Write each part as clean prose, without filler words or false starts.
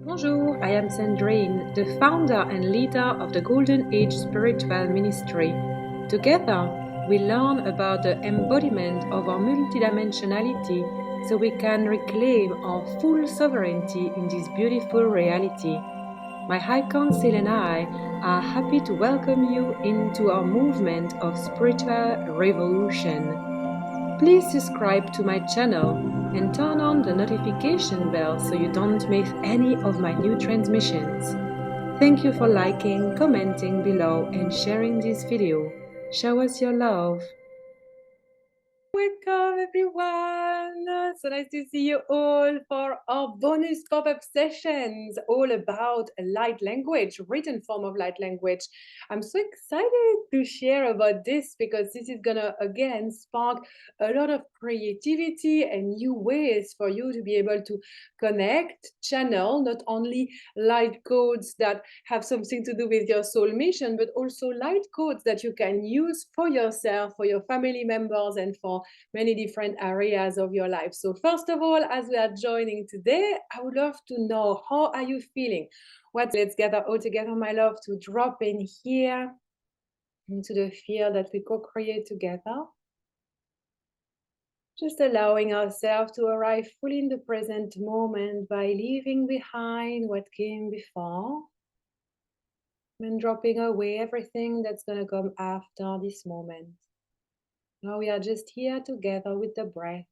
Bonjour, I am Sandrine, the founder and leader of the Golden Age Spiritual Ministry. Together, we learn about the embodiment of our multidimensionality so we can reclaim our full sovereignty in this beautiful reality. My High Council and I are happy to welcome you into our movement of spiritual revolution. Please subscribe to my channel and turn on the notification bell so you don't miss any of my new transmissions. Thank you for liking, commenting below and sharing this video. Show us your love. Welcome everyone! So nice to see you all for our bonus pop-up sessions all about light language, written form of light language. I'm so excited to share about this because this is gonna again spark a lot of creativity and new ways for you to be able to connect, channel not only light codes that have something to do with your soul mission, but also light codes that you can use for yourself, for your family members, and for many different areas of your life. So first of all, as we are joining today, I would love to know, how are you feeling? Let's gather all together, my love, to drop in here into the field that we co-create together. Just allowing ourselves to arrive fully in the present moment by leaving behind what came before and dropping away everything that's going to come after this moment. Now we are just here together with the breath.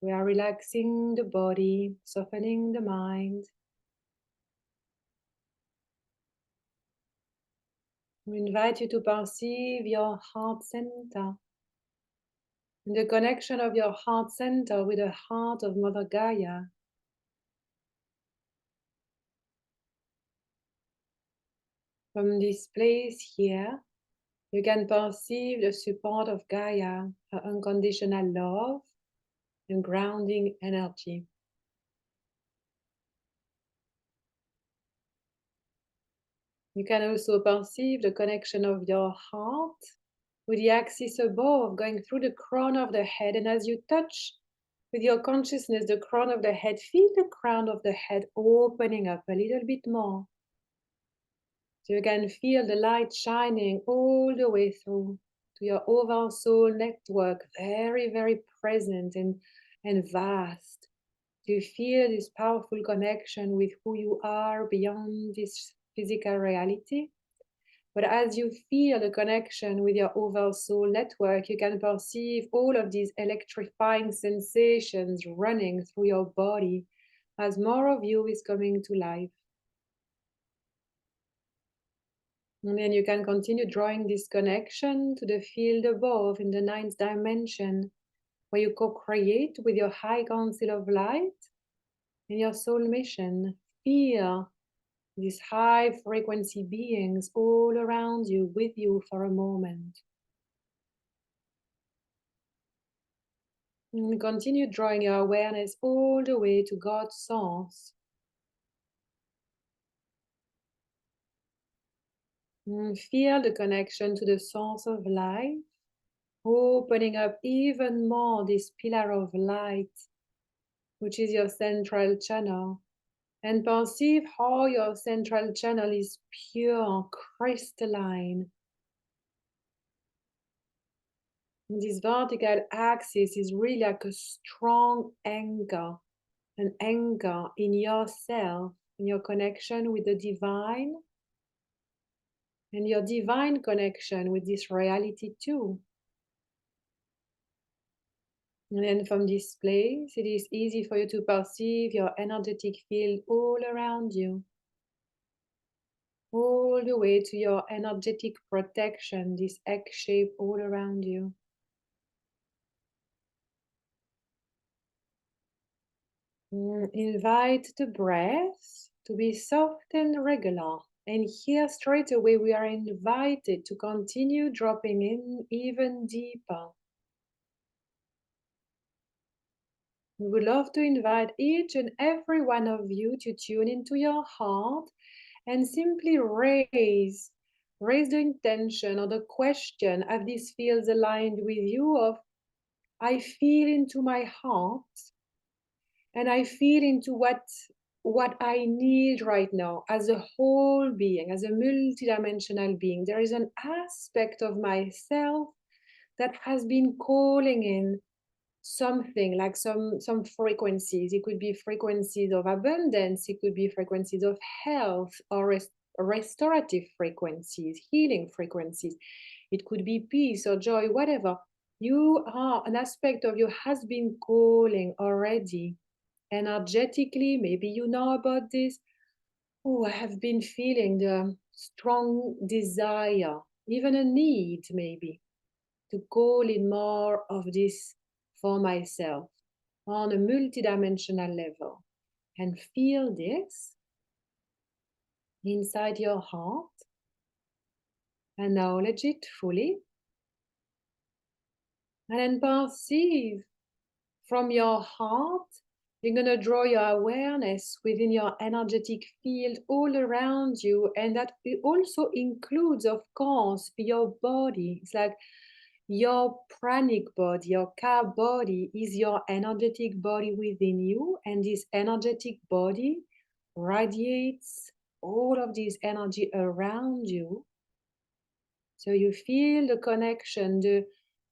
We are relaxing the body, softening the mind. We invite you to perceive your heart center, and the connection of your heart center with the heart of Mother Gaia. From this place here, you can perceive the support of Gaia, her unconditional love and grounding energy. You can also perceive the connection of your heart with the axis above, going through the crown of the head. And as you touch with your consciousness the crown of the head, feel the crown of the head opening up a little bit more. So you can feel the light shining all the way through to your overall soul network, very, very present and vast. You feel this powerful connection with who you are beyond this physical reality. But as you feel the connection with your overall soul network, you can perceive all of these electrifying sensations running through your body as more of you is coming to life. And then you can continue drawing this connection to the field above in the 9th dimension, where you co-create with your high council of light and your soul mission. Feel these high frequency beings all around you, with you for a moment. And continue drawing your awareness all the way to God's source. And feel the connection to the source of light, opening up even more this pillar of light, which is your central channel. And perceive how your central channel is pure, crystalline. And this vertical axis is really like a strong anchor, an anchor in yourself, in your connection with the divine, and your divine connection with this reality too. And then from this place, it is easy for you to perceive your energetic field all around you, all the way to your energetic protection, this egg shape all around you. Invite the breath to be soft and regular. And here straight away we are invited to continue dropping in even deeper. We would love to invite each and every one of you to tune into your heart and simply raise the intention or the question, if this feels aligned with you, of I feel into my heart And I feel into what I need right now as a whole being, as a multidimensional being. There is an aspect of myself that has been calling in something like some frequencies. It could be frequencies of abundance, it could be frequencies of health or restorative frequencies, healing frequencies. It could be peace or joy, whatever. You are, an aspect of you has been calling already energetically. Maybe you know about this. Oh, I have been feeling the strong desire, even a need maybe, to call in more of this for myself on a multidimensional level. And feel this inside your heart. Acknowledge it fully. And then perceive from your heart. You're going to draw your awareness within your energetic field all around you. And that also includes, of course, your body. It's like your pranic body, your ka body is your energetic body within you. And this energetic body radiates all of this energy around you. So you feel the connection, the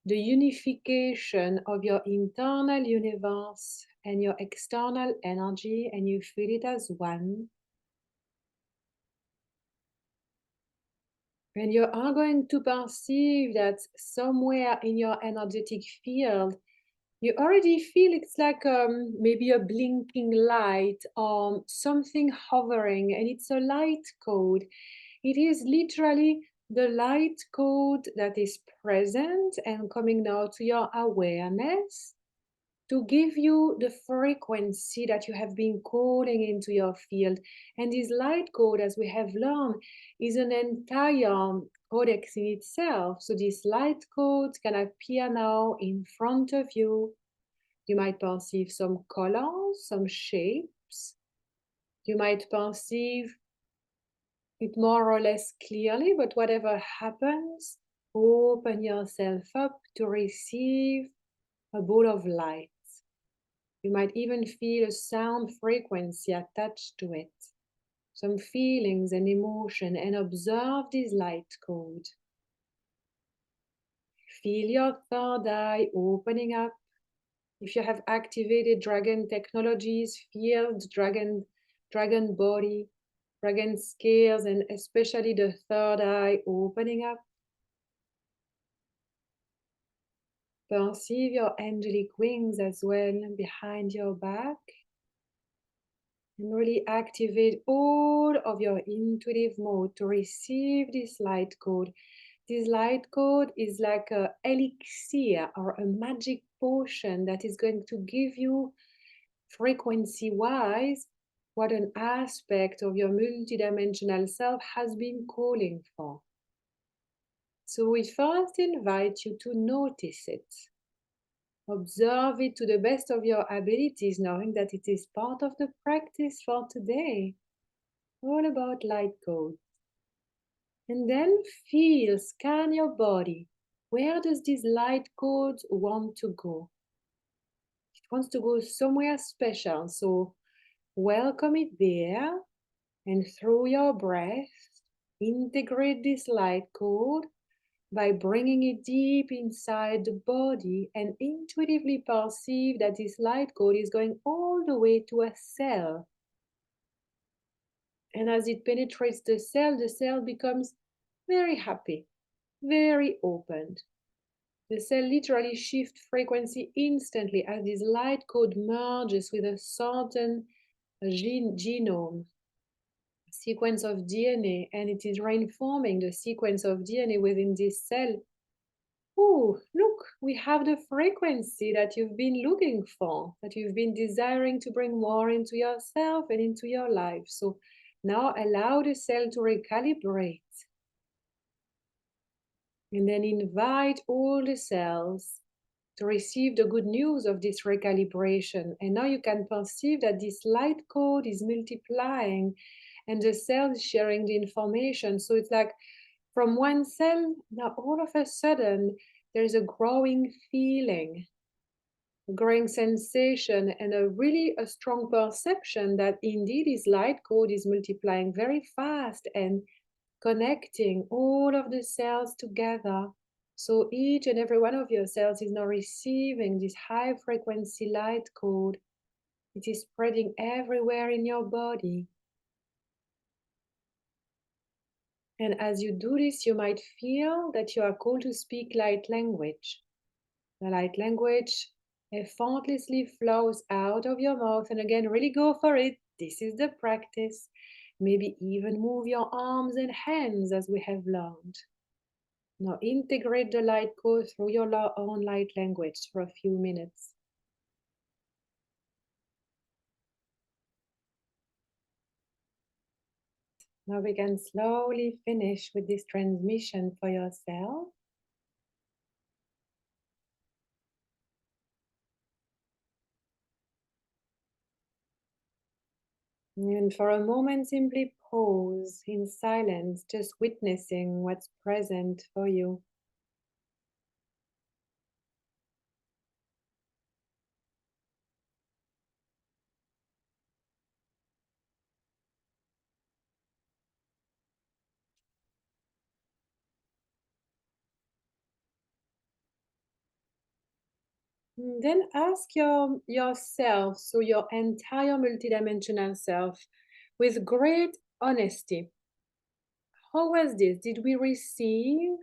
unification of your internal universe and your external energy, and you feel it as one. And you are going to perceive that somewhere in your energetic field, you already feel it's like maybe a blinking light or something hovering, and it's a light code. It is literally the light code that is present and coming now to your awareness to give you the frequency that you have been calling into your field. And this light code, as we have learned, is an entire codex in itself. So this light code can appear now in front of you. You might perceive some colors, some shapes. You might perceive it more or less clearly, but whatever happens, open yourself up to receive a ball of light. You might even feel a sound frequency attached to it, some feelings and emotion, and observe this light code. Feel your third eye opening up. If you have activated dragon technologies, feel the dragon body, dragon scales, and especially the third eye opening up. Perceive your angelic wings as well behind your back. And really activate all of your intuitive mode to receive this light code. This light code is like an elixir or a magic potion that is going to give you, frequency-wise, what an aspect of your multidimensional self has been calling for. So we first invite you to notice it. Observe it to the best of your abilities, knowing that it is part of the practice for today. All about light code. And then feel, scan your body. Where does this light code want to go? It wants to go somewhere special. So welcome it there, and through your breath, integrate this light code by bringing it deep inside the body and intuitively perceive that this light code is going all the way to a cell. And as it penetrates the cell becomes very happy, very opened. The cell literally shifts frequency instantly as this light code merges with a certain genome, sequence of DNA, and it is reinforming the sequence of DNA within this cell. Oh, look, we have the frequency that you've been looking for, that you've been desiring to bring more into yourself and into your life. So now allow the cell to recalibrate. And then invite all the cells to receive the good news of this recalibration. And now you can perceive that this light code is multiplying and the cells sharing the information. So it's like from one cell, now all of a sudden, there's a growing feeling. growing sensation, and a strong perception that indeed this light code is multiplying very fast and connecting all of the cells together. So each and every one of your cells is now receiving this high frequency light code. It is spreading everywhere in your body. And as you do this, you might feel that you are called to speak light language. The light language effortlessly flows out of your mouth. And again, really go for it. This is the practice. Maybe even move your arms and hands as we have learned. Now integrate the light code through your own light language for a few minutes. Now we can slowly finish with this transmission for yourself. And for a moment, simply pause in silence, just witnessing what's present for you. Then ask yourself, so your entire multidimensional self, with great honesty, how was this? Did we receive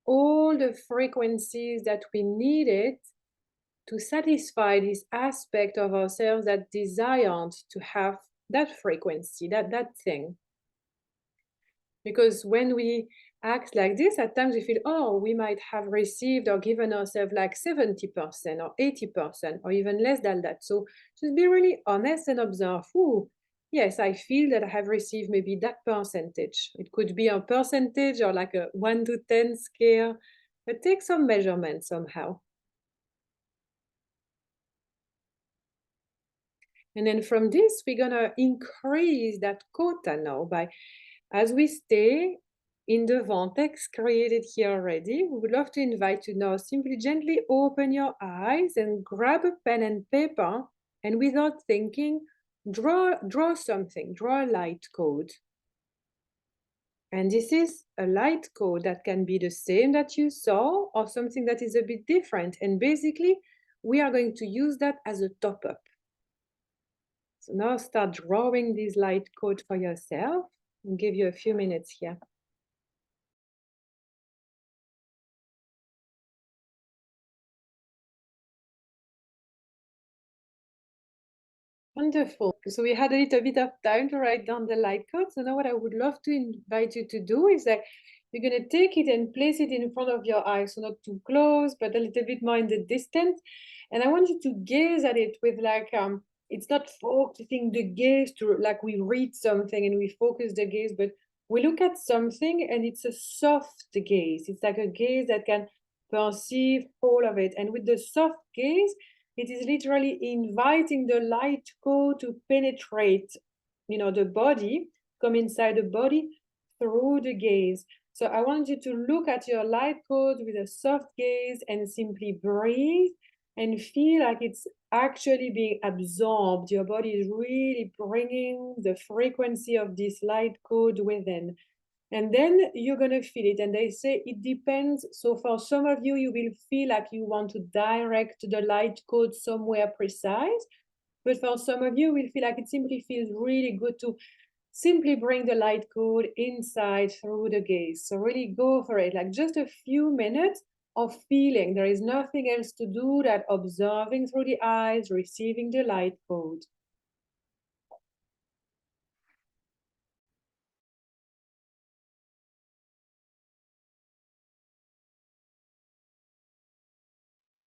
all the frequencies that we needed to satisfy this aspect of ourselves that desired to have that frequency, that thing? Because when we act like this, at times we feel, oh, we might have received or given ourselves like 70% or 80% or even less than that. So just be really honest and observe, oh, yes, I feel that I have received maybe that percentage. It could be a percentage or like a 1 to 10 scale, but take some measurement somehow. And then from this, we're gonna increase that quota now by, as we stay in the vortex created here already, we would love to invite you now, simply gently open your eyes and grab a pen and paper, and without thinking, draw something, draw a light code. And this is a light code that can be the same that you saw or something that is a bit different. And basically, we are going to use that as a top up. So now start drawing this light code for yourself. I'll give you a few minutes here. Wonderful. So we had a little bit of time to write down the light code. So now what I would love to invite you to do is that you're going to take it and place it in front of your eyes. So not too close, but a little bit more in the distance. And I want you to gaze at it with like, it's not focusing the gaze to like we read something and we focus the gaze, but we look at something and it's a soft gaze. It's like a gaze that can perceive all of it. And with the soft gaze, it is literally inviting the light code to penetrate, the body, come inside the body through the gaze. So I want you to look at your light code with a soft gaze and simply breathe and feel like it's actually being absorbed. Your body is really bringing the frequency of this light code within. And then you're going to feel it. And they say it depends. So for some of you, you will feel like you want to direct the light code somewhere precise. But for some of you, will feel like it simply feels really good to simply bring the light code inside through the gaze. So really go for it, like just a few minutes of feeling. There is nothing else to do that observing through the eyes, receiving the light code.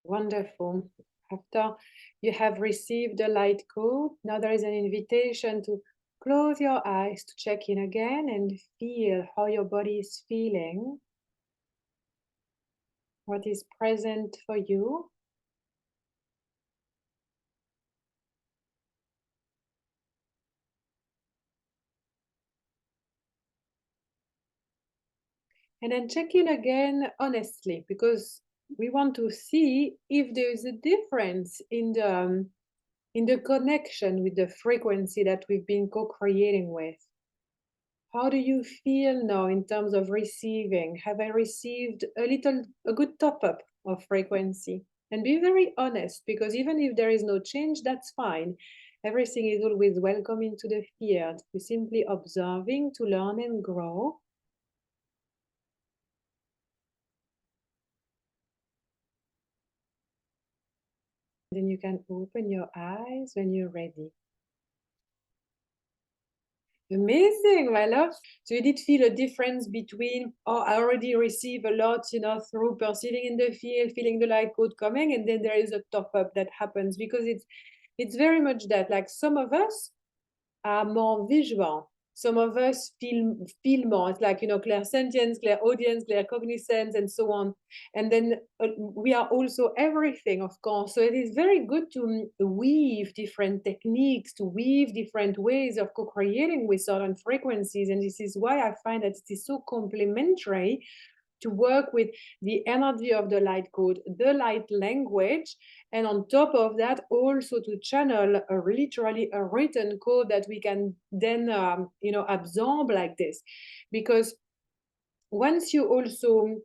Wonderful. After you have received the light code, now there is an invitation to close your eyes to check in again and feel how your body is feeling, what is present for you. And then check in again honestly, because we want to see if there's a difference in the connection with the frequency that we've been co-creating with. How do you feel now in terms of receiving? Have I received a good top up of frequency? And be very honest, because even if there is no change, that's fine. Everything is always welcome into the field. We're simply observing to learn and grow. Then you can open your eyes when you're ready. Amazing, my love. So you did feel a difference between, oh, I already receive a lot, through perceiving in the field, feeling the light code coming, and then there is a top up that happens because it's very much that, like, some of us are more visual. Some of us feel more. It's like, clairsentience, clairaudience, claircognizance, and so on. And then we are also everything, of course. So it is very good to weave different techniques, to weave different ways of co-creating with certain frequencies. And this is why I find that it is so complementary to work with the energy of the light code, the light language, and on top of that, also to channel literally a written code that we can then, absorb like this. Because once you also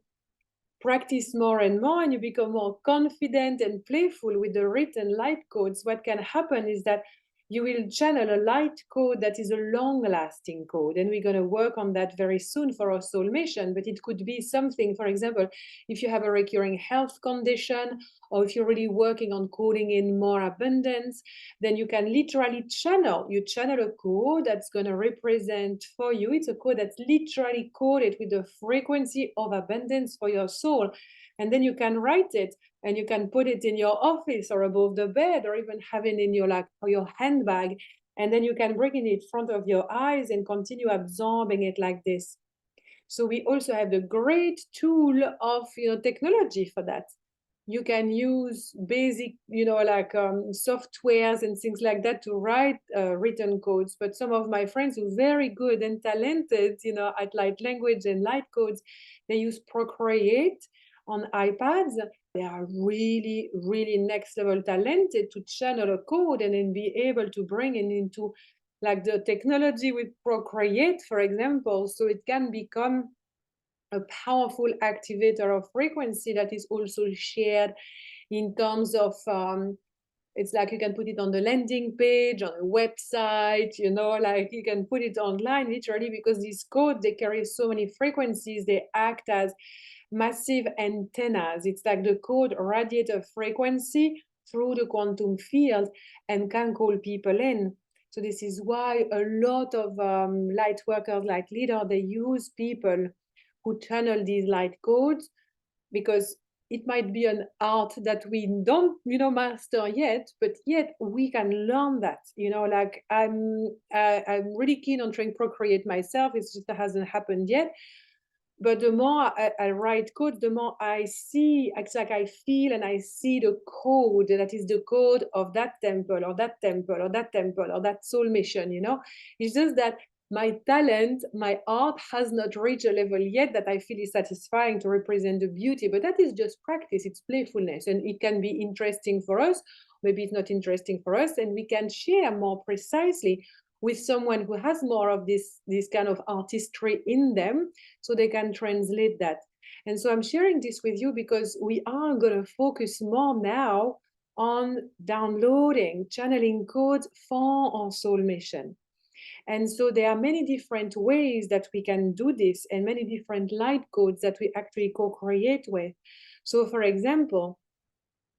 practice more and more and you become more confident and playful with the written light codes, what can happen is that you will channel a light code that is a long-lasting code. And we're going to work on that very soon for our soul mission. But it could be something, for example, if you have a recurring health condition, or if you're really working on coding in more abundance, then you can literally channel a code that's going to represent for you. It's a code that's literally coded with the frequency of abundance for your soul. And then you can write it and you can put it in your office or above the bed, or even have it in your handbag. And then you can bring it in front of your eyes and continue absorbing it like this. So we also have the great tool of technology for that. You can use basic, softwares and things like that to write written codes. But some of my friends who are very good and talented, at light language and light codes, they use Procreate on iPads. They are really, really next level talented to channel a code and then be able to bring it into like the technology with Procreate, for example, so it can become a powerful activator of frequency that is also shared in terms of it's like you can put it on the landing page, on a website, like you can put it online literally, because these codes, they carry so many frequencies, they act as massive antennas. It's like the code radiates a frequency through the quantum field and can call people in. So this is why a lot of light workers, light leaders, they use people who channel these light codes, because it might be an art that we don't master yet, but yet we can learn that. Like I'm really keen on trying Procreate myself. It's just that hasn't happened yet. But the more I write code, the more I see, it's like I feel and I see the code that is the code of that temple or that temple or that temple or that soul mission. It's just that my talent, my art has not reached a level yet that I feel is satisfying to represent the beauty. But that is just practice, it's playfulness, and it can be interesting for us. Maybe it's not interesting for us, and we can share more precisely with someone who has more of this kind of artistry in them, so they can translate that. And so I'm sharing this with you because we are going to focus more now on downloading, channeling codes for our soul mission. And so there are many different ways that we can do this, and many different light codes that we actually co-create with. So for example,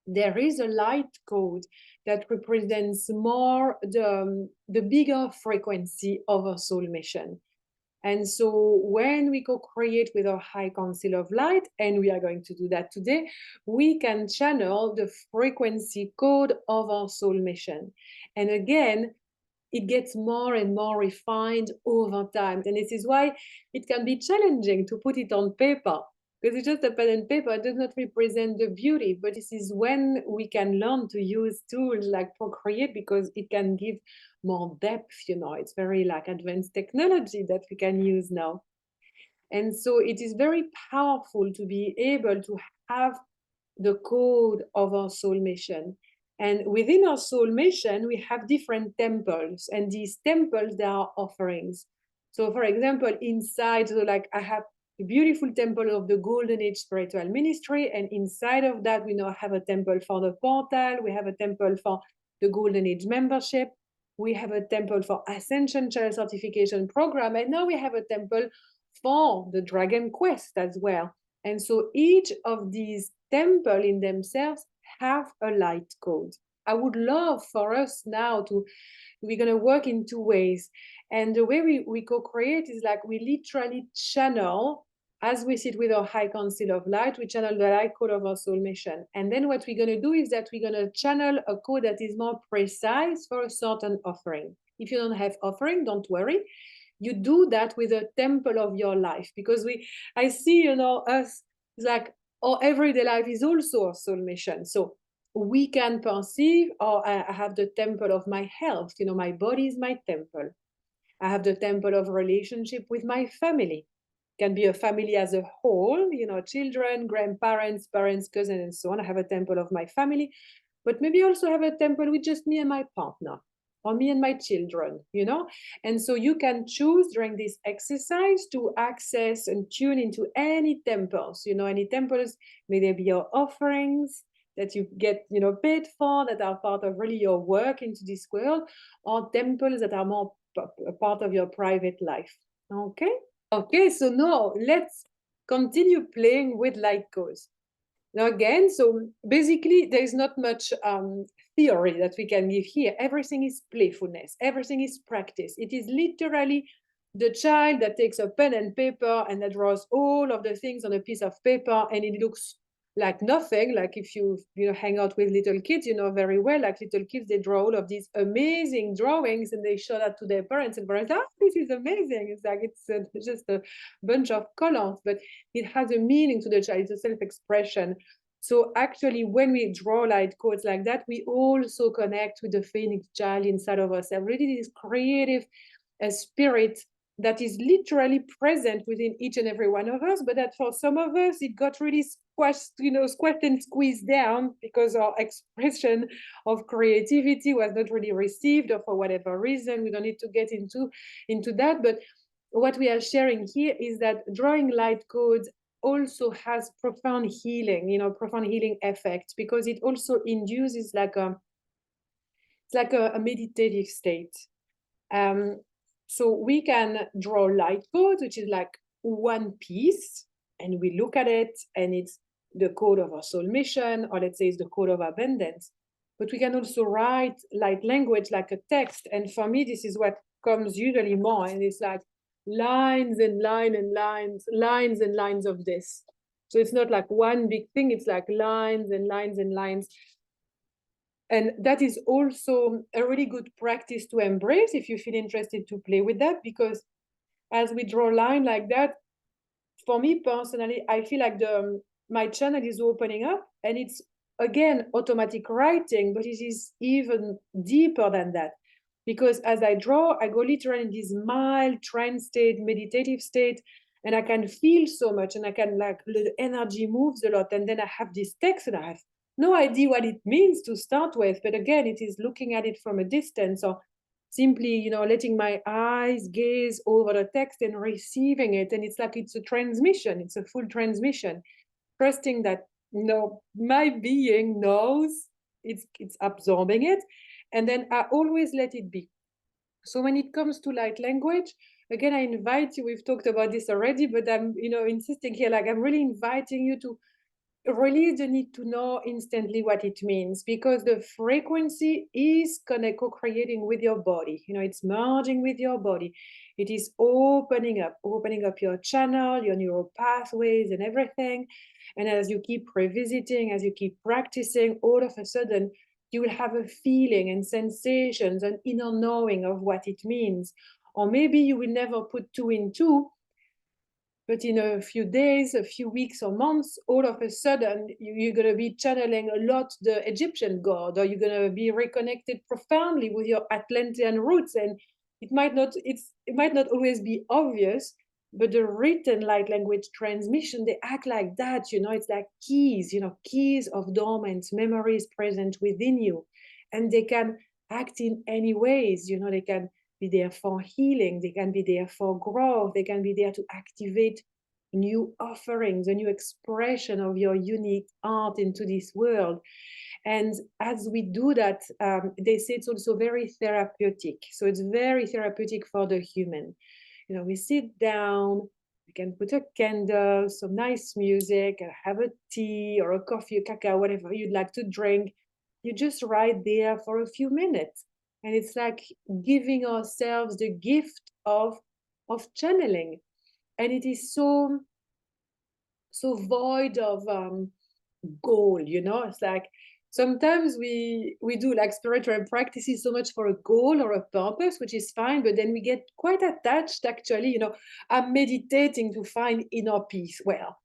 there is a light code that represents more the bigger frequency of our soul mission. And so when we co-create with our high council of light, and we are going to do that today, we can channel the frequency code of our soul mission. And again, it gets more and more refined over time. And this is why it can be challenging to put it on paper, because it's just a pen and paper. It does not represent the beauty. But this is when we can learn to use tools like Procreate, because it can give more depth. It's very like advanced technology that we can use now. And so it is very powerful to be able to have the code of our soul mission. And within our soul mission, we have different temples, and these temples, they are offerings. So, for example, inside, so like I have a beautiful temple of the Golden Age Spiritual Ministry, and inside of that, we now have a temple for the portal, we have a temple for the Golden Age membership, we have a temple for Ascension Child Certification Program, and now we have a temple for the Dragon Quest as well. And so each of these temples in themselves have a light code. I would love for us now to, we're going to work in two ways. And the way we co-create is like we literally channel, as we sit with our high council of light, we channel the light code of our soul mission. And then what we're going to do is that we're going to channel a code that is more precise for a certain offering. If you don't have offering, don't worry. You do that with a temple of your life, because I see, us, like our everyday life is also a soul mission. So we can perceive, or I have the temple of my health, my body is my temple. I have the temple of relationship with my family. It can be a family as a whole, children, grandparents, parents, cousins, and so on. I have a temple of my family, but maybe also have a temple with just me and my partner, or me and my children, And so you can choose during this exercise to access and tune into any temples, any temples, may they be your offerings that you get, paid for, that are part of really your work into this world, or temples that are more a part of your private life. Okay, so now let's continue playing with light codes. Now again, so basically there is not much theory that we can give here. Everything is playfulness, everything is practice. It is literally the child that takes a pen and paper and that draws all of the things on a piece of paper, and it looks like nothing. Like if you hang out with little kids, very well, like little kids, they draw all of these amazing drawings and they show that to their parents, and parents, this is amazing. It's like it's just a bunch of colors, but it has a meaning to the child. It's a self-expression. So actually, when we draw light codes like that, we also connect with the Phoenix child inside of ourselves. Really, this creative spirit that is literally present within each and every one of us, but that for some of us, it got really squashed and squeezed down because our expression of creativity was not really received, or for whatever reason. We don't need to get into that, but what we are sharing here is that drawing light codes also has profound healing effects, because it also induces like a meditative state. So we can draw light codes, which is like one piece, and we look at it, and it's the code of our soul mission, or let's say it's the code of abundance. But we can also write light language like a text. And for me, this is what comes usually more, and it's like lines and lines and lines of this. So it's not like one big thing, it's like lines and lines and lines. And that is also a really good practice to embrace if you feel interested to play with that, because as we draw a line like that, for me personally, I feel like my channel is opening up, and it's again automatic writing, but it is even deeper than that, because as I draw, I go literally in this mild trance state, meditative state, and I can feel so much, and I can the energy moves a lot, and then I have this text and I have no idea what it means to start with, but again, it is looking at it from a distance, or simply, letting my eyes gaze over the text and receiving it. And it's like it's a transmission, it's a full transmission, trusting that, my being knows, it's absorbing it. And then I always let it be. So when it comes to light language, again, I invite you, we've talked about this already, but I'm, insisting here, like I'm really inviting you to release the need to know instantly what it means, because the frequency is co-creating with your body. It's merging with your body. It is opening up your channel, your neural pathways and everything. And as you keep revisiting, as you keep practicing, all of a sudden, you will have a feeling and sensations and inner knowing of what it means. Or maybe you will never put two in two, but in a few days, a few weeks or months, all of a sudden, you're going to be channeling a lot the Egyptian god, or you're going to be reconnected profoundly with your Atlantean roots. And it might not always be obvious, But the written light language transmission, they act like that, it's like keys, keys of dormant memories present within you. And they can act in any ways, they can be there for healing, they can be there for growth, they can be there to activate new offerings, a new expression of your unique art into this world. And as we do that, they say it's also very therapeutic. So it's very therapeutic for the human. We sit down, we can put a candle, some nice music, have a tea or a coffee, a cacao, whatever you'd like to drink. You just right there for a few minutes. And it's like giving ourselves the gift of channeling. And it is so void of goal. It's like sometimes we do like spiritual practices so much for a goal or a purpose, which is fine, but then we get quite attached. Actually, I'm meditating to find inner peace. Well,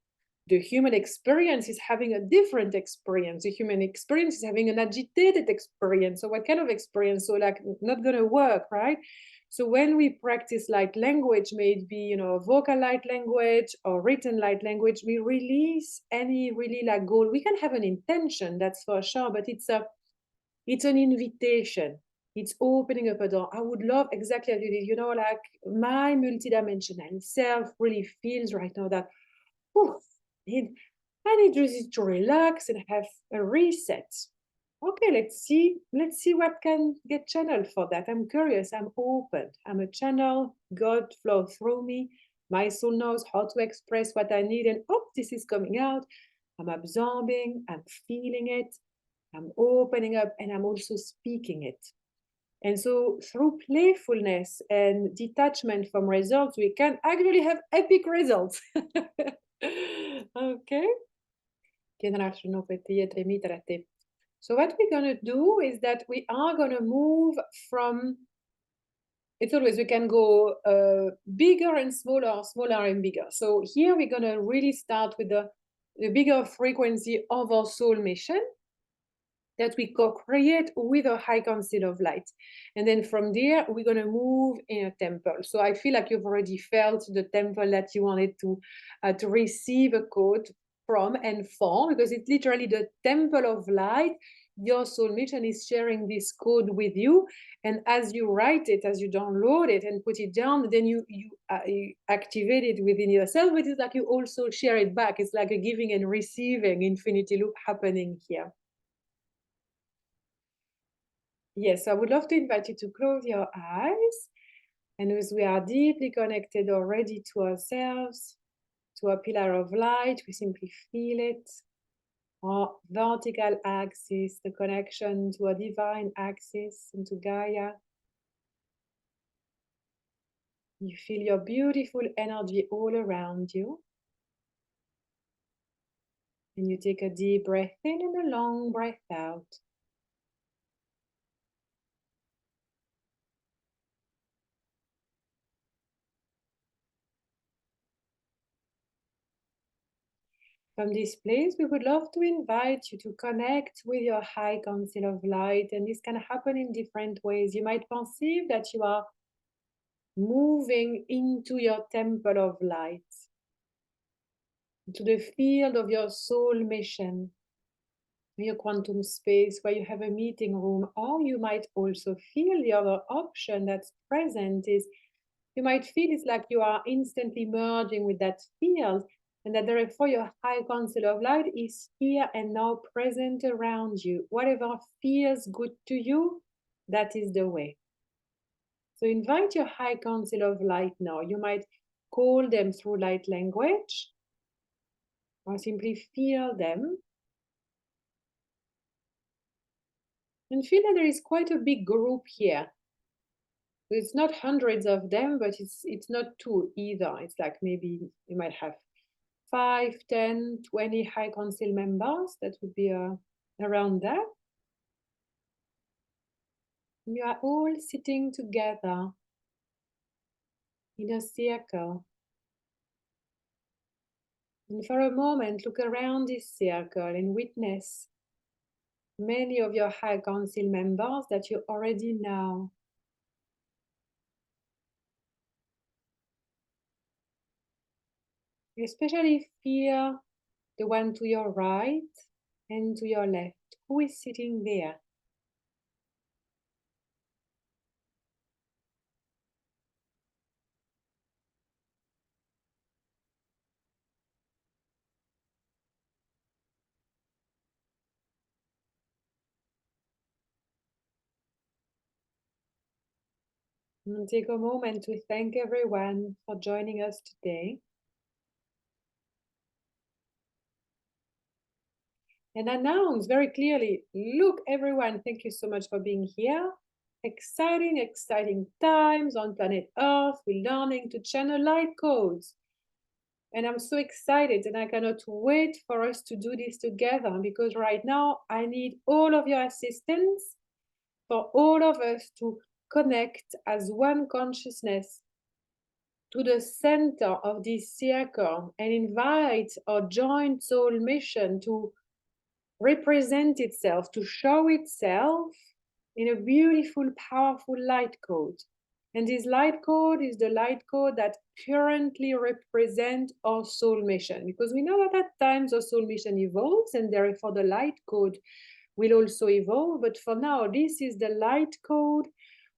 the human experience is having a different experience. The human experience is having an agitated experience. So what kind of experience? So like not gonna work, right? So when we practice light language, may it be, vocal light language or written light language, we release any really like goal. We can have an intention, that's for sure, but it's an invitation. It's opening up a door. I would love exactly as you did, like my multidimensional self really feels right now that, I need just to relax and have a reset. Okay, let's see what can get channeled for that. I'm curious, I'm open, I'm a channel, God flow through me, my soul knows how to express what I need, and this is coming out. I'm absorbing, I'm feeling it, I'm opening up, and I'm also speaking it. And so through playfulness and detachment from results, we can actually have epic results. Okay. So what we're going to do is that we are going to move from, it's always, we can go bigger and smaller, smaller and bigger. So here we're going to really start with the bigger frequency of our soul mission that we co-create with a high council of light. And then from there, we're going to move in a temple. So I feel like you've already felt the temple that you wanted to receive a code from and form, because it's literally the temple of light. Your soul mission is sharing this code with you. And as you write it, as you download it and put it down, then you activate it within yourself, but it's like you also share it back. It's like a giving and receiving infinity loop happening here. Yes, I would love to invite you to close your eyes. And as we are deeply connected already to ourselves, to our pillar of light, we simply feel it. Our vertical axis, the connection to a divine axis and to Gaia. You feel your beautiful energy all around you. And you take a deep breath in and a long breath out. From this place, we would love to invite you to connect with your high council of light. And this can happen in different ways. You might perceive that you are moving into your temple of light, to the field of your soul mission, your quantum space where you have a meeting room. Or you might also feel the other option that's present is you might feel it's like you are instantly merging with that field, and that therefore your high council of light is here and now present around you. Whatever feels good to you, that is the way. So invite your high council of light now. You might call them through light language or simply feel them. And feel that there is quite a big group here. It's not hundreds of them, but it's not two either. It's like maybe you might have 5, 10, 20 high council members. That would be around that. You are all sitting together in a circle. And for a moment, look around this circle and witness many of your high council members that you already know. Especially feel the one to your right and to your left. Who is sitting there? And take a moment to thank everyone for joining us today. And announce very clearly, look everyone, thank you so much for being here. Exciting times on planet Earth. We're learning to channel light codes. And I'm so excited and I cannot wait for us to do this together, because right now I need all of your assistance for all of us to connect as one consciousness to the center of this circle and invite our joint soul mission to represent itself, to show itself in a beautiful, powerful light code. And this light code is the light code that currently represents our soul mission, because we know that at times our soul mission evolves and therefore the light code will also evolve. But for now, this is the light code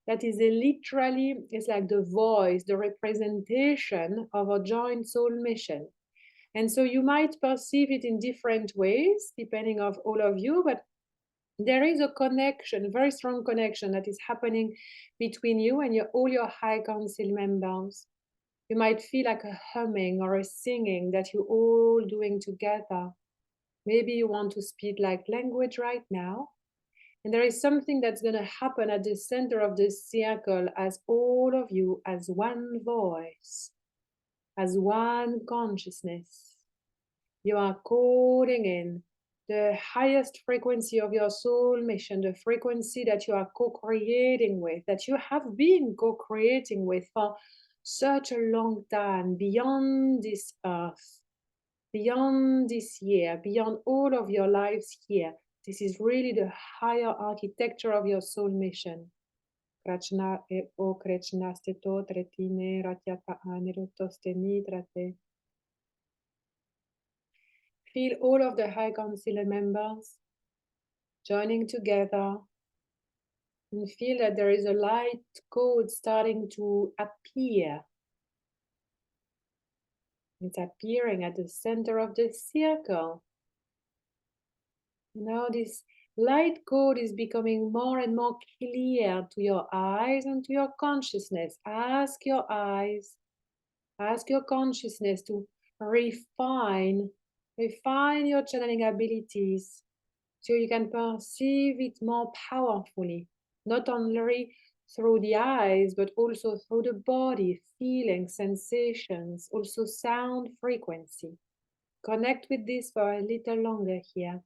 that is literally, it's like the voice, the representation of our joint soul mission. And so you might perceive it in different ways, depending on all of you, but there is a connection, a very strong connection that is happening between you and all your high council members. You might feel like a humming or a singing that you're all doing together. Maybe you want to speak like language right now. And there is something that's going to happen at the center of this circle as all of you, as one voice, as one consciousness. You are calling in the highest frequency of your soul mission, the frequency that you are co-creating with, that you have been co-creating with for such a long time, beyond this earth, beyond this year, beyond all of your lives here. This is really the higher architecture of your soul mission. Krachna e o krechna steto tretine ratyata anirutosteni trate. Feel all of the High Council members joining together and feel that there is a light code starting to appear. It's appearing at the center of the circle. Now this light code is becoming more and more clear to your eyes and to your consciousness. Ask your eyes, ask your consciousness to refine your channeling abilities, so you can perceive it more powerfully, not only through the eyes, but also through the body, feelings, sensations, also sound frequency. Connect with this for a little longer here.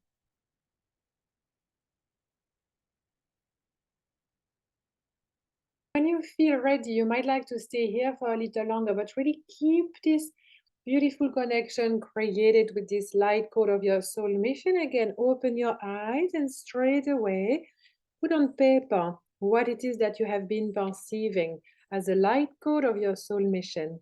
When you feel ready, you might like to stay here for a little longer, but really keep this beautiful connection created with this light code of your soul mission. Again, open your eyes and straight away put on paper what it is that you have been perceiving as a light code of your soul mission.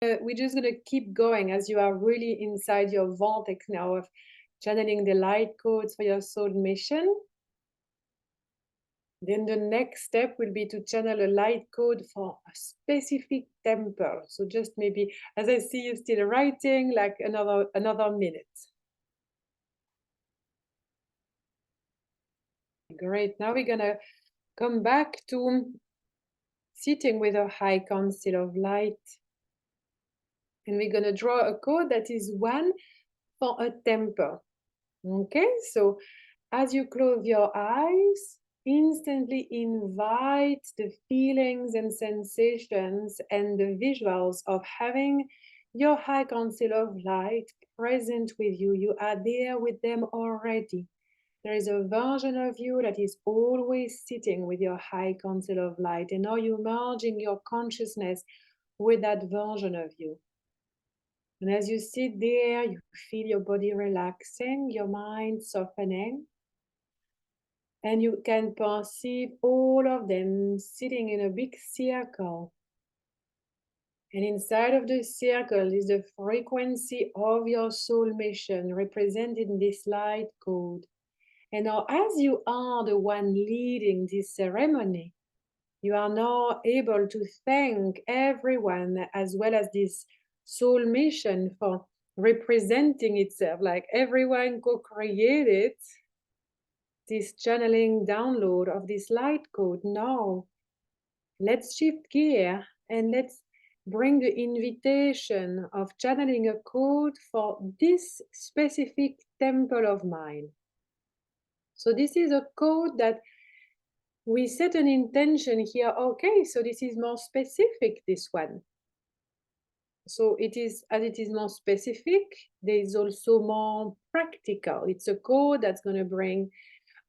We're just going to keep going as you are really inside your vortex now of channeling the light codes for your soul mission. Then the next step will be to channel a light code for a specific temple. So just maybe, as I see you still writing, like another minute. Great. Now we're gonna come back to sitting with a high council of light. And we're gonna draw a code that is one for a temple. Okay, so as you close your eyes, instantly invite the feelings and sensations and the visuals of having your high council of light present with you. You are there with them already. There is a version of you that is always sitting with your high council of light, and now you're merging your consciousness with that version of you. And as you sit there, you feel your body relaxing, your mind softening, and you can perceive all of them sitting in a big circle. And inside of the circle is the frequency of your soul mission represented in this light code. And now, as you are the one leading this ceremony, you are now able to thank everyone as well as this soul mission for representing itself. Like everyone co-created this channeling download of this light code. Now, let's shift gear and let's bring the invitation of channeling a code for this specific temple of mine. So this is a code that we set an intention here. Okay, so this is more specific, this one. So it is, as it is more specific, there is also more practical. It's a code that's going to bring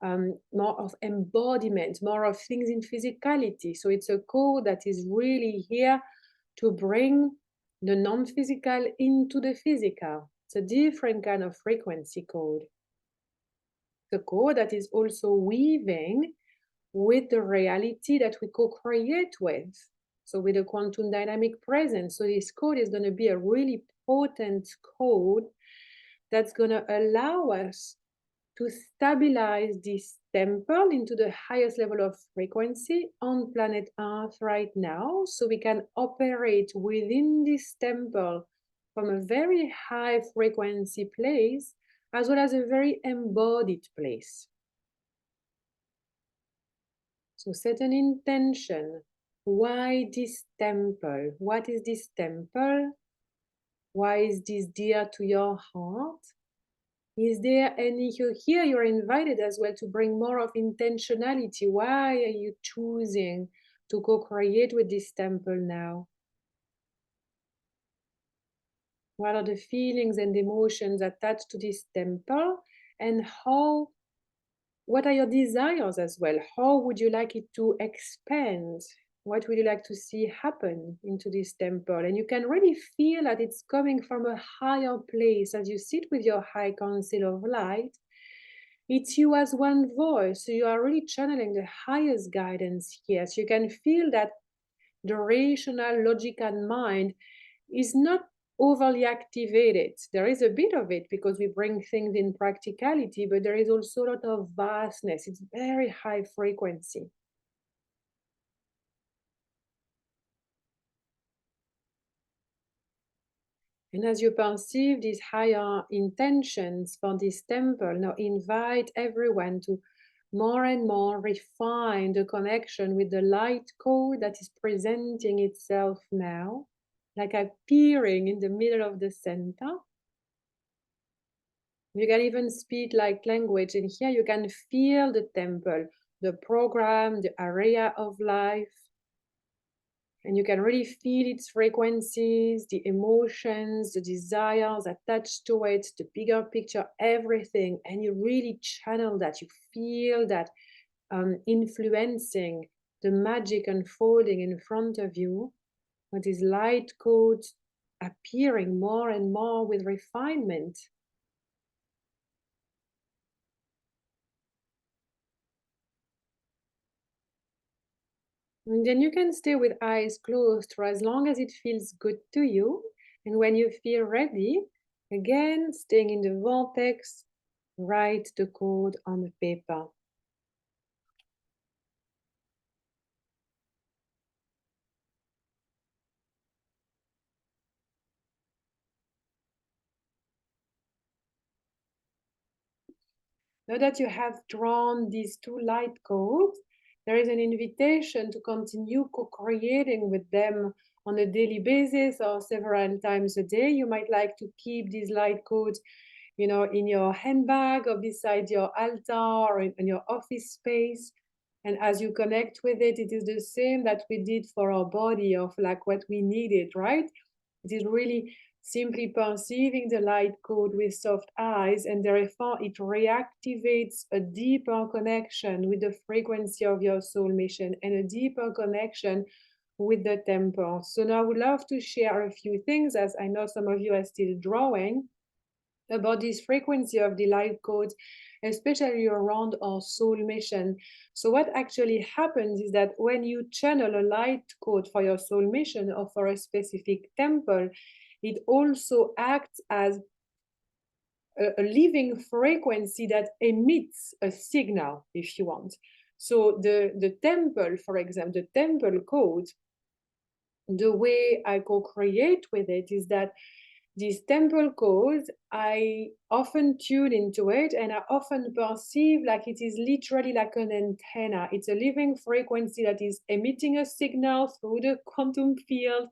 more of embodiment, more of things in physicality. So it's a code that is really here to bring the non-physical into the physical. It's a different kind of frequency code. The code that is also weaving with the reality that we co-create with. So with a quantum dynamic presence. So this code is going to be a really potent code that's going to allow us to stabilize this temple into the highest level of frequency on planet Earth right now, so we can operate within this temple from a very high frequency place, as well as a very embodied place. So set an intention. Why this temple? What is this temple? Why is this dear to your heart? Is there any, here you're invited as well to bring more of intentionality. Why are you choosing to co-create with this temple now? What are the feelings and emotions attached to this temple? And what are your desires as well? How would you like it to expand? What would you like to see happen into this temple? And you can really feel that it's coming from a higher place as you sit with your high council of light. It's you as one voice. So you are really channeling the highest guidance here. So you can feel that the rational, logical mind is not overly activated. There is a bit of it because we bring things in practicality, but there is also a lot of vastness. It's very high frequency. And as you perceive these higher intentions for this temple, now invite everyone to more and more refine the connection with the light code that is presenting itself now, like appearing in the middle of the center. You can even speak like language, and here you can feel the temple, the program, the area of life. And you can really feel its frequencies, the emotions, the desires attached to it, the bigger picture, everything. And you really channel that. You feel that influencing the magic unfolding in front of you, with this light code appearing more and more with refinement. And then you can stay with eyes closed for as long as it feels good to you. And when you feel ready, again, staying in the vortex, write the code on the paper. Now that you have drawn these two light codes, there is an invitation to continue co-creating with them on a daily basis or several times a day. You might like to keep these light codes, you know, in your handbag or beside your altar or in your office space. And as you connect with it, it is the same that we did for our body of like what we needed, right? It is really simply perceiving the light code with soft eyes, and therefore it reactivates a deeper connection with the frequency of your soul mission and a deeper connection with the temple. So now I would love to share a few things, as I know some of you are still drawing, about this frequency of the light codes, especially around our soul mission. So what actually happens is that when you channel a light code for your soul mission or for a specific temple, it also acts as a living frequency that emits a signal, if you want. So the temple, for example, the temple code, the way I co-create with it is that this temple code, I often tune into it and I often perceive like it is literally like an antenna. It's a living frequency that is emitting a signal through the quantum field.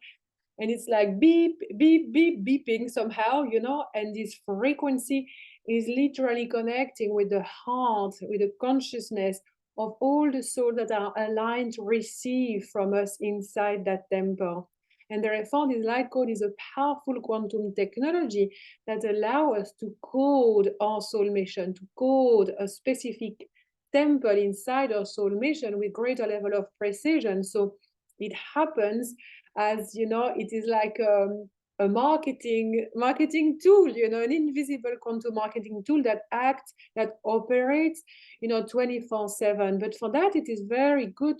And it's like beep, beep, beep, beeping somehow, you know, and this frequency is literally connecting with the heart, with the consciousness of all the souls that are aligned to receive from us inside that temple. And therefore, this light code is a powerful quantum technology that allows us to code our soul mission, to code a specific temple inside our soul mission with greater level of precision. So it happens as, you know, it is like a marketing tool, you know, an invisible quantum marketing tool that acts, that operates, you know, 24/7. But for that, it is very good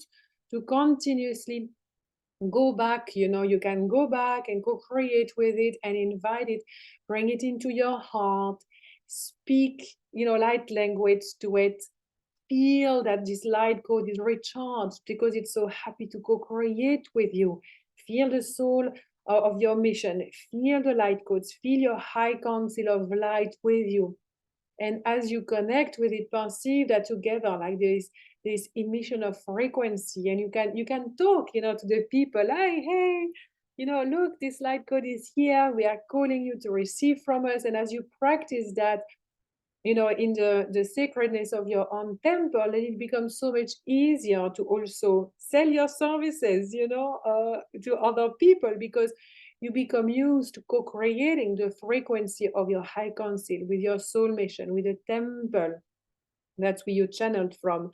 to continuously go back. You know, you can go back and co-create with it and invite it, bring it into your heart, speak, you know, light language to it, feel that this light code is recharged because it's so happy to co-create with you. Feel the soul of your mission, feel the light codes, feel your high council of light with you. And as you connect with it, perceive that together, like this emission of frequency, and you can talk, you know, to the people. Hey, you know, look, this light code is here. We are calling you to receive from us. And as you practice that, you know, in the sacredness of your own temple, and it becomes so much easier to also sell your services, you know, to other people, because you become used to co-creating the frequency of your high council with your soul mission, with the temple that's where you channeled from.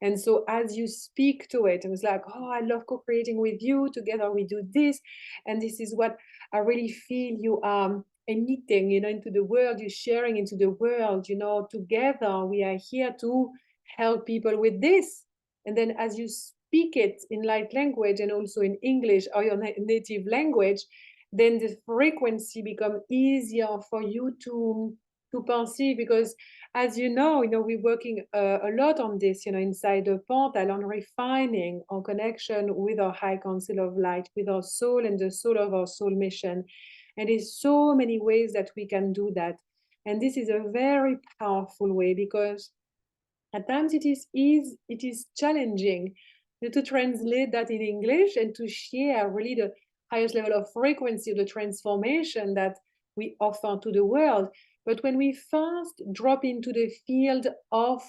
And so as you speak to it, and it's like, oh, I love co-creating with you. Together we do this. And this is what I really feel you are emitting, you know, into the world, you're sharing into the world, you know, together we are here to help people with this. And then as you speak it in light language and also in English or your native language, then the frequency become easier for you to perceive, because as you know, we're working a lot on this, you know, inside the portal, on refining our connection with our high council of light, with our soul and the soul of our soul mission. And there's so many ways that we can do that. And this is a very powerful way, because at times it is challenging to translate that in English and to share really the highest level of frequency of the transformation that we offer to the world. But when we first drop into the field of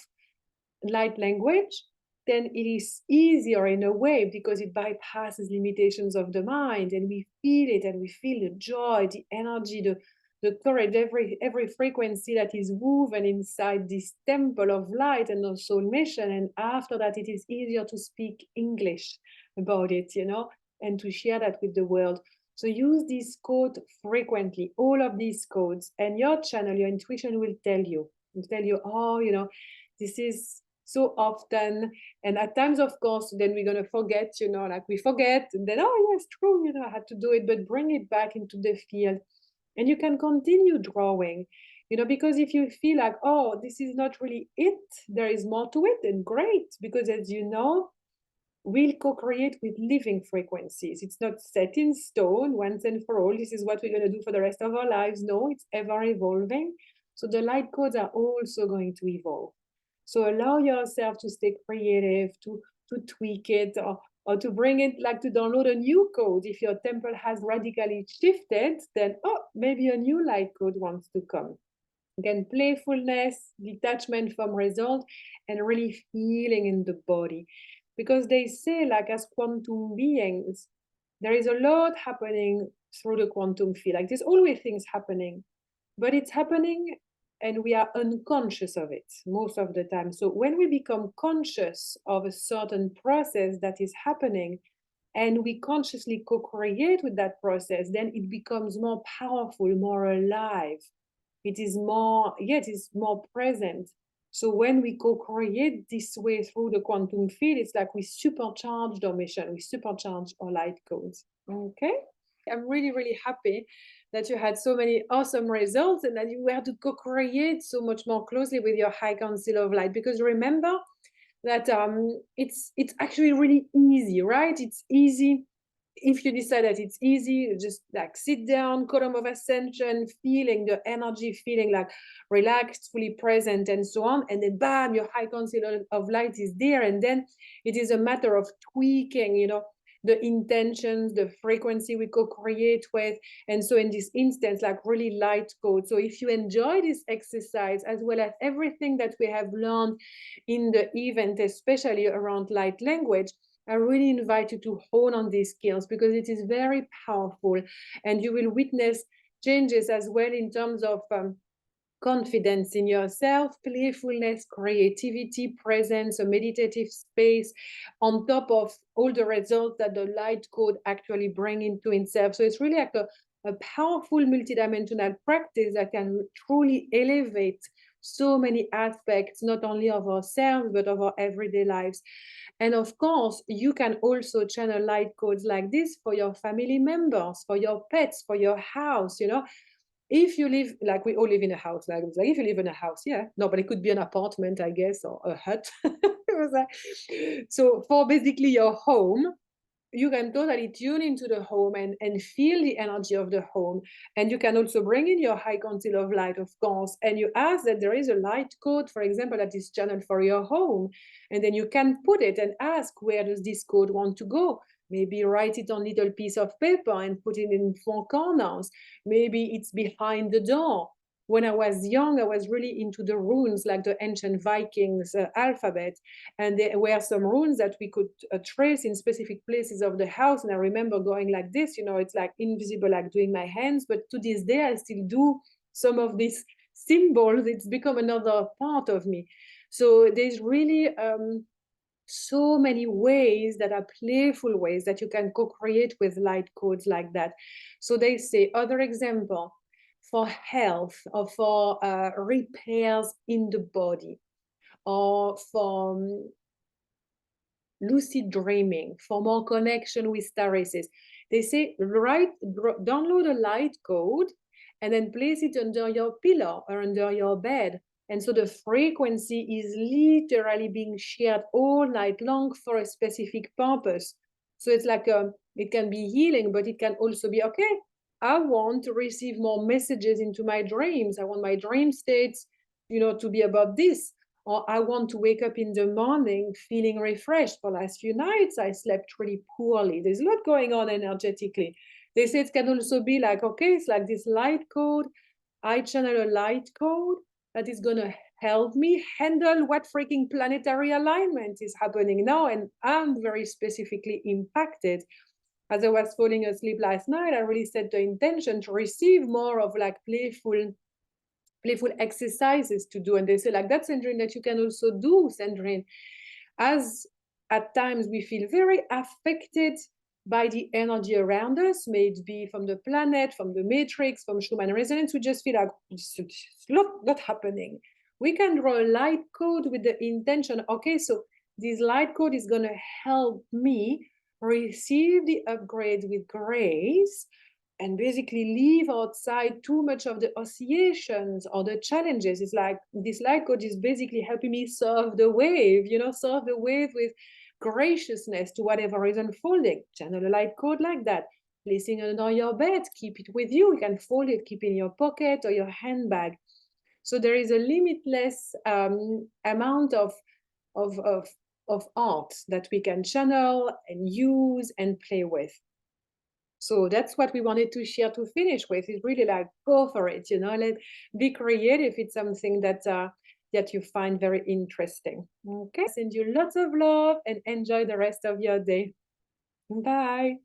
light language, then it is easier in a way, because it bypasses limitations of the mind, and we feel it, and we feel the joy, the energy, the courage, every frequency that is woven inside this temple of light and of soul mission. And after that, it is easier to speak English about it, you know, and to share that with the world. So use this code frequently, all of these codes, and your channel, your intuition will tell you, oh, you know, this is so often. And at times, of course, then we're going to forget, you know, like we forget, and then, oh, yes, true, you know, I had to do it, but bring it back into the field. And you can continue drawing, you know, because if you feel like, oh, this is not really it, there is more to it, then great, because as you know, we'll co-create with living frequencies. It's not set in stone once and for all. This is what we're going to do for the rest of our lives. No, it's ever evolving. So the light codes are also going to evolve. So allow yourself to stay creative, to tweak it, or to bring it, like to download a new code. If your temple has radically shifted, then, oh, maybe a new light code wants to come. Again, playfulness, detachment from result, and really feeling in the body. Because they say, like, as quantum beings, there is a lot happening through the quantum field. Like, there's always things happening, but it's happening and we are unconscious of it most of the time. So when we become conscious of a certain process that is happening, and we consciously co-create with that process, then it becomes more powerful, more alive. It is more, yeah, it is more present. So when we co-create this way through the quantum field, it's like we supercharge our mission, we supercharge our light codes. Okay. I'm really, really happy that you had so many awesome results and that you were to co-create so much more closely with your high council of light. Because remember that it's actually really easy, right? It's easy. If you decide that it's easy, just like sit down, column of ascension, feeling the energy, feeling like relaxed, fully present, and so on. And then bam, your high council of light is there. And then it is a matter of tweaking, the intentions, the frequency we co-create with. And so in this instance, like really light code. So if you enjoy this exercise, as well as everything that we have learned in the event, especially around light language, I really invite you to hone on these skills because it is very powerful, and you will witness changes as well in terms of confidence in yourself, playfulness, creativity, presence, a meditative space, on top of all the results that the light code actually bring into itself. So it's really like a powerful multidimensional practice that can truly elevate so many aspects, not only of ourselves, but of our everyday lives. And of course, you can also channel light codes like this for your family members, for your pets, for your house, if you live, like we all live in a house, like if you live in a house, yeah, no, but it could be an apartment, I guess, or a hut. So for basically your home, you can totally tune into the home and feel the energy of the home. And you can also bring in your high council of light, of course, and you ask that there is a light code, for example, that is channeled for your home. And then you can put it and ask, where does this code want to go? Maybe write it on little piece of paper and put it in 4 corners. Maybe it's behind the door. When I was young, I was really into the runes, like the ancient Vikings alphabet. And there were some runes that we could trace in specific places of the house. And I remember going like this, it's like invisible, like doing my hands. But to this day, I still do some of these symbols. It's become another part of me. So there's really so many ways that are playful ways that you can co-create with light codes like that. So they say, other example, for health or for repairs in the body, or for lucid dreaming, for more connection with star races. They say, download a light code and then place it under your pillow or under your bed. And so the frequency is literally being shared all night long for a specific purpose. So it's like it can be healing, but it can also be, okay, I want to receive more messages into my dreams. I want my dream states, to be about this. Or I want to wake up in the morning feeling refreshed. For the last few nights, I slept really poorly. There's a lot going on energetically. They say it can also be like, okay, it's like this light code. I channel a light code that is going to help me handle what freaking planetary alignment is happening now. And I'm very specifically impacted. As I was falling asleep last night, I really set the intention to receive more of like playful exercises to do. And they say like, that's Sandrine, that you can also do, Sandrine, as at times we feel very affected by the energy around us, may it be from the planet, from the matrix, from Schumann resonance. We just feel like it's not happening. We can draw a light code with the intention, okay, so this light code is going to help me receive the upgrade with grace and basically leave outside too much of the oscillations or the challenges. It's like this light code is basically helping me surf the wave, surf the wave with graciousness to whatever is unfolding. Channel a light code like that. Placing it under your bed, keep it with you. You can fold it, keep it in your pocket or your handbag. So there is a limitless amount of art that we can channel and use and play with. So that's what we wanted to share to finish with. Is really like, go for it, let be creative. It's something that that you find very interesting. Okay, send you lots of love and enjoy the rest of your day. Bye.